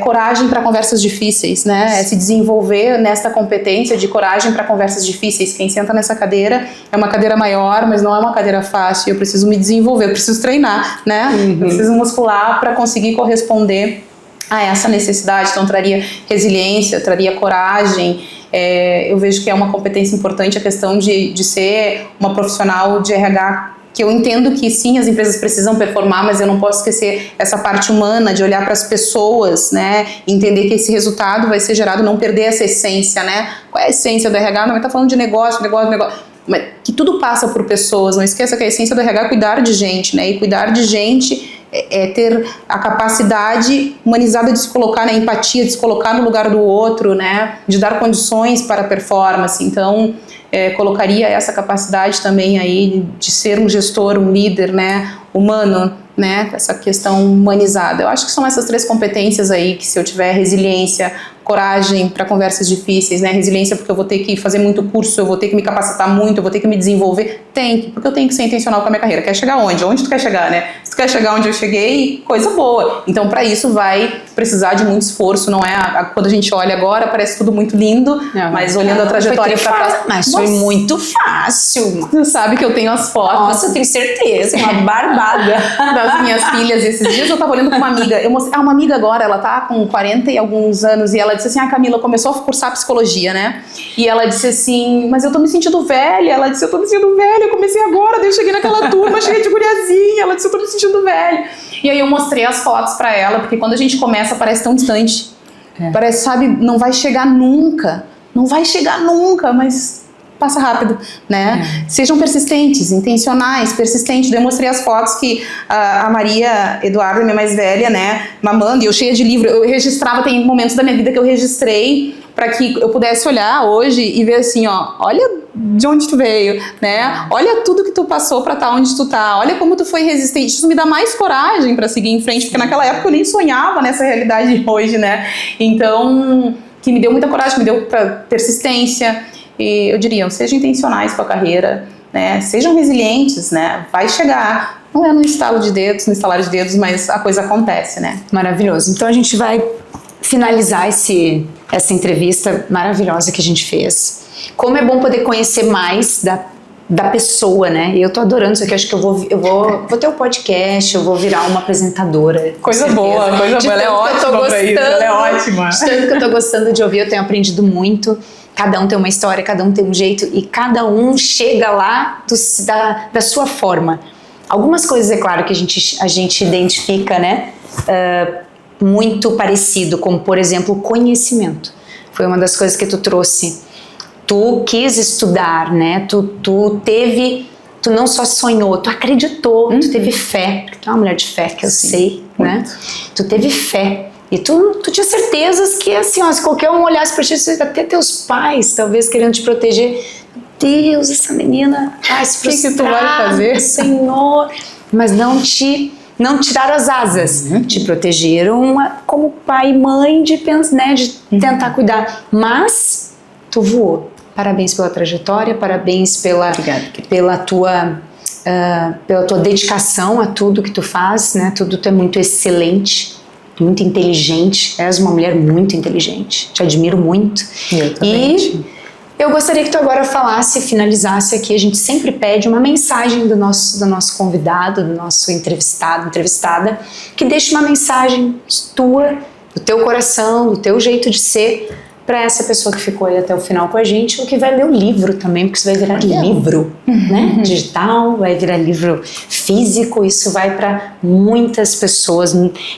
coragem para conversas difíceis, né? Se desenvolver nesta competência de coragem para conversas difíceis. Quem senta nessa cadeira é uma cadeira maior, mas não é uma cadeira fácil. Eu preciso me desenvolver, eu preciso treinar, né? Eu preciso muscular para conseguir corresponder a essa necessidade. Então, traria resiliência, traria coragem. Eu vejo que é uma competência importante a questão de ser uma profissional de RH, que eu entendo que sim, as empresas precisam performar, mas eu não posso esquecer essa parte humana, de olhar para as pessoas, né, entender que esse resultado vai ser gerado, não perder essa essência, né? Qual é a essência do RH? Não, mas tá falando de negócio, mas que tudo passa por pessoas, não esqueça que a essência do RH é cuidar de gente, né? E cuidar de gente é ter a capacidade humanizada de se colocar na empatia, de se colocar no lugar do outro, né? De dar condições para a performance. Então, colocaria essa capacidade também aí de ser um gestor, um líder, né, humano, né, essa questão humanizada. Eu acho que são essas 3 competências aí que, se eu tiver resiliência, coragem para conversas difíceis, né, resiliência porque eu vou ter que fazer muito curso, eu vou ter que me capacitar muito, eu vou ter que me desenvolver, porque eu tenho que ser intencional com a minha carreira. Quer chegar onde? Onde tu quer chegar, né? Se tu quer chegar onde eu cheguei, coisa boa. Então, para isso vai precisar de muito esforço, não é? Quando a gente olha agora, parece tudo muito lindo, mas olhando a trajetória para trás... Mas foi muito fácil. Tu sabe que eu tenho as fotos. Nossa, eu tenho certeza, uma barbada. Das minhas filhas. Esses dias eu tava olhando com uma amiga, uma amiga agora, ela tá com 40 e alguns anos, e ela disse assim, Camila, começou a cursar psicologia, né? E ela disse assim, mas eu tô me sentindo velha. Ela disse, eu tô me sentindo velha, eu comecei agora, daí eu cheguei naquela turma, cheguei de guriazinha. Ela disse, eu tô me sentindo velha. E aí eu mostrei as fotos pra ela, porque quando a gente começa parece tão distante. Parece, sabe, não vai chegar nunca, mas passa rápido, né? Sejam persistentes, intencionais, persistentes. Eu mostrei as fotos que a Maria Eduarda, minha mais velha, né, mamando, e eu cheia de livro, eu registrava, tem momentos da minha vida que eu registrei para que eu pudesse olhar hoje e ver assim, ó, olha de onde tu veio, né? Olha tudo que tu passou para estar onde tu tá, olha como tu foi resistente. Isso me dá mais coragem para seguir em frente, porque naquela época eu nem sonhava nessa realidade de hoje, né? Então, que me deu muita coragem, me deu persistência. E eu diria, sejam intencionais com a carreira, né? Sejam resilientes, né? Vai chegar. Não é no estalar de dedos, mas a coisa acontece, né? Maravilhoso. Então a gente vai finalizar essa entrevista maravilhosa que a gente fez. Como é bom poder conhecer mais da pessoa, né? E eu tô adorando isso aqui, acho que eu vou ter um podcast, eu vou virar uma apresentadora. Coisa boa, ela é ótima pra isso, ela é ótima. De tanto que eu tô gostando de ouvir, eu tenho aprendido muito. Cada um tem uma história, cada um tem um jeito e cada um chega lá da sua forma. Algumas coisas, é claro, que a gente identifica, né? Muito parecido, como, por exemplo, conhecimento. Foi uma das coisas que tu trouxe. Tu quis estudar, né? Tu não só sonhou, tu acreditou, tu teve fé. Porque tu é uma mulher de fé, que eu sei, né? Tu teve fé. E tu tinha certezas que, assim, ó, se qualquer um olhasse pra ti, até teus pais, talvez, querendo te proteger. Deus, essa menina vai se frustrar, que tu vai fazer? Senhor. Mas não te não tiraram as asas, te protegeram como pai e mãe de tentar cuidar, mas tu voou. Parabéns pela trajetória, parabéns pela tua dedicação a tudo que tu faz, né? Tudo tu é muito excelente, muito inteligente, és uma mulher muito inteligente, te admiro muito. Eu também. E eu gostaria que tu agora finalizasse aqui, a gente sempre pede uma mensagem do nosso convidado, do nosso entrevistada, que deixe uma mensagem tua, do teu coração, do teu jeito de ser, para essa pessoa que ficou aí até o final com a gente, ou que vai ler o livro também, porque isso vai virar livro, né? Digital, vai virar livro físico, isso vai para muitas pessoas,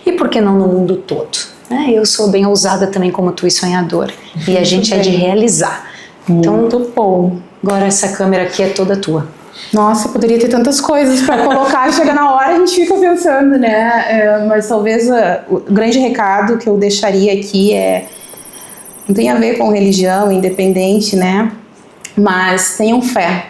e por que não no mundo todo? Né? Eu sou bem ousada também como tu e sonhadora, e a gente é de realizar. Então, muito bom. Agora essa câmera aqui é toda tua. Nossa, poderia ter tantas coisas para colocar, chega na hora a gente fica pensando, né? Mas talvez o grande recado que eu deixaria aqui não tem a ver com religião, independente, né? Mas tenham fé.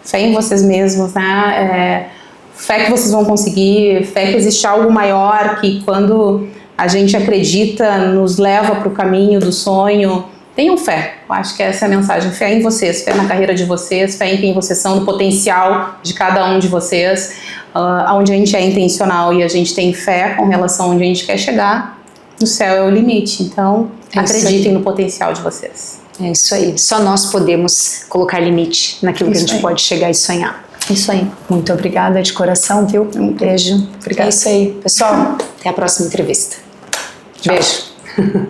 Fé em vocês mesmos, né? Fé que vocês vão conseguir, fé que existe algo maior, que quando a gente acredita, nos leva para o caminho do sonho. Tenham fé, eu acho que essa é a mensagem, fé em vocês, fé na carreira de vocês, fé em quem vocês são, no potencial de cada um de vocês, onde a gente é intencional e a gente tem fé com relação a onde a gente quer chegar, o céu é o limite, então acreditem no potencial de vocês. É isso aí, só nós podemos colocar limite naquilo que a gente pode chegar e sonhar. Isso aí. Muito obrigada de coração, viu? Um beijo. Obrigada. É isso aí, pessoal, até a próxima entrevista. Tchau. Beijo.